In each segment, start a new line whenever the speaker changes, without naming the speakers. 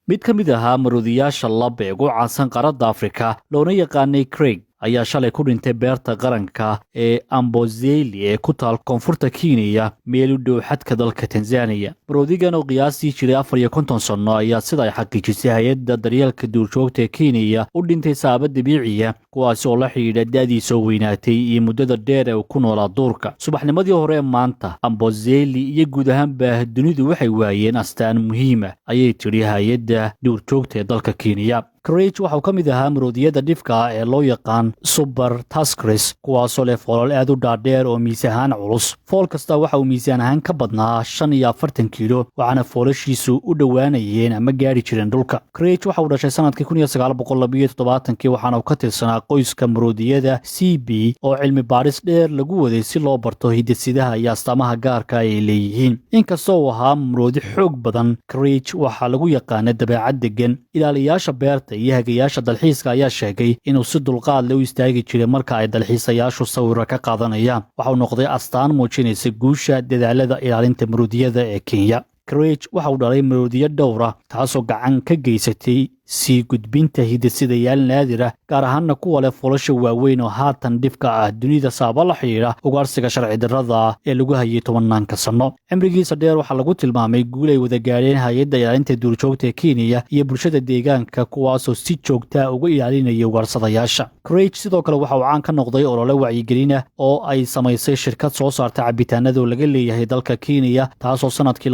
mid ka mid ahaa maroodiyaasha lab ee ugu caansan qaaradda Afrika loona yaqaanay Craig ayaa shalay ku dhintay beerta qaranka ee Amboseli ee ku taal koonfurta Kenya meel u dhow xadka dalka Tanzania. Maroodigan oo qiyaastii jiray 54 sano ayaa sida ay xaqiijisay hay'adda daryeelka duurjoogta ee Kenya u dhintay sabab dabiici ah kuwaas oo la xiriira da'diisa oo weynaatay iyo muddada dheer ee uu ku noolaa duurka. Subaxnimadii hore maanta Amboseli iyo guud ahaanba dunidu waxay waayeen astaan muhiim ah ayay tiri hay'adda duurjoogta ee dalka Kenya. Craig waxa uu ka mid ahaa maroodiyada dhifka ah ee loo yaqaan Super Tuskers kuwaasoo leh foolal aad u dhaadheer oo miisaan culus. Fool kasta waxa uu miisaan ahaan ka badnaa 45 kiilo waxaana foolashiisu u dhowaanayeen ama gaari jireen dhulka. Craig waxa uu dhashay sanadkii 1972 waxaana uu ka tirsanaa qoyska maroodiyada CB oo cilmi baaris dheer lagu waday si loo barto hidde-sidaha iyo astaamaha gaarka ay leeyihiin. Inkastoo uu ahaa maroodi xoog badan, Craig waxa lagu yaqaanay dabeecad degan. Ilaaliyaasha beerta iyo hagayaasha dalxiiska ayaa sheegay inuu si dulqaad leh u istaagi jiray marka ay dalxiisayaashu sawiro ka qaadanayaan. Waxa uu noqday astaan muujinaysa guusha dadaalada ilaalinta maroodiyada ee Kenya. Craig waxa uu dhalay maroodiyo dhowr ah taasoo gacan ka geysatay sii gudbinta hidde-sidayaal naadir ah gaar ahaanna kuwa leh folasha waaweyn oo haatan dhifka ah dunida sababa la xidhiidha ugaarsiga sharci darrada ee lagu hayay 10 sano. Cimrigiisa dheer waxaa lagu tilmaamay guul ay wada gaadheen hay'adda ilaalinta duurjoogta ee Kenya iyo bulshada deegaanka kuwaasoo si joogta uga ilaalinaya ugaarsadayaasha. Craig sidoo kale waxa uu caan ka noqday olole wacyigelin ah oo ay samaysay shirkad soo saarta cabitaanada oo laga leeyahay dalka Kenya taasoo sanadkii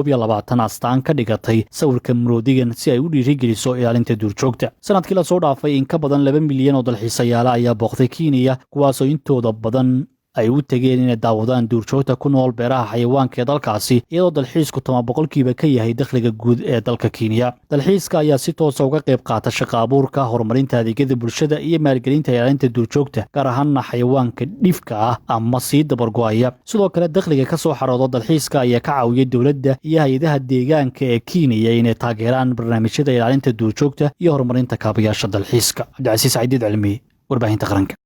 2021 astaan ka dhigatay sawirka maroodigan si ay u dhiirigeliso ilaalinta duurjoogta. Sanadkii la soo dhaafay in ka badan 2 milyan oo dalxiisayaal ayaa booqday Kenya kuwaasoo intooda badan ay u tageen inay daawadaan duurjoogta ku nool beeraha xayawaanka ee dalkaasi iyadoo dalxiisku 10% ka yahay dakhliga guud ee dalka Kenya. Dalxiiska ayaa si toos ah uga qayb qaata shaqo abuurka, horumarinta adeegyada bulshada iyo maalgelinta ilaalinta duurjoogta gaar ahaan xayawaanka dhifka ah ama sii dabargo'aya. Sidoo kale dakhliga ka soo xarooda dalxiiska ayaa ka caawiyay dowladda iyo hay'adaha deegaanka ee Kenya inay taageeraan barnaamijyada ilaalinta duurjoogta iyo horumarinta kaabayaasha dalxiiska. Cabdicasiis Ciidid Cilmi, warbaahinta qaranka.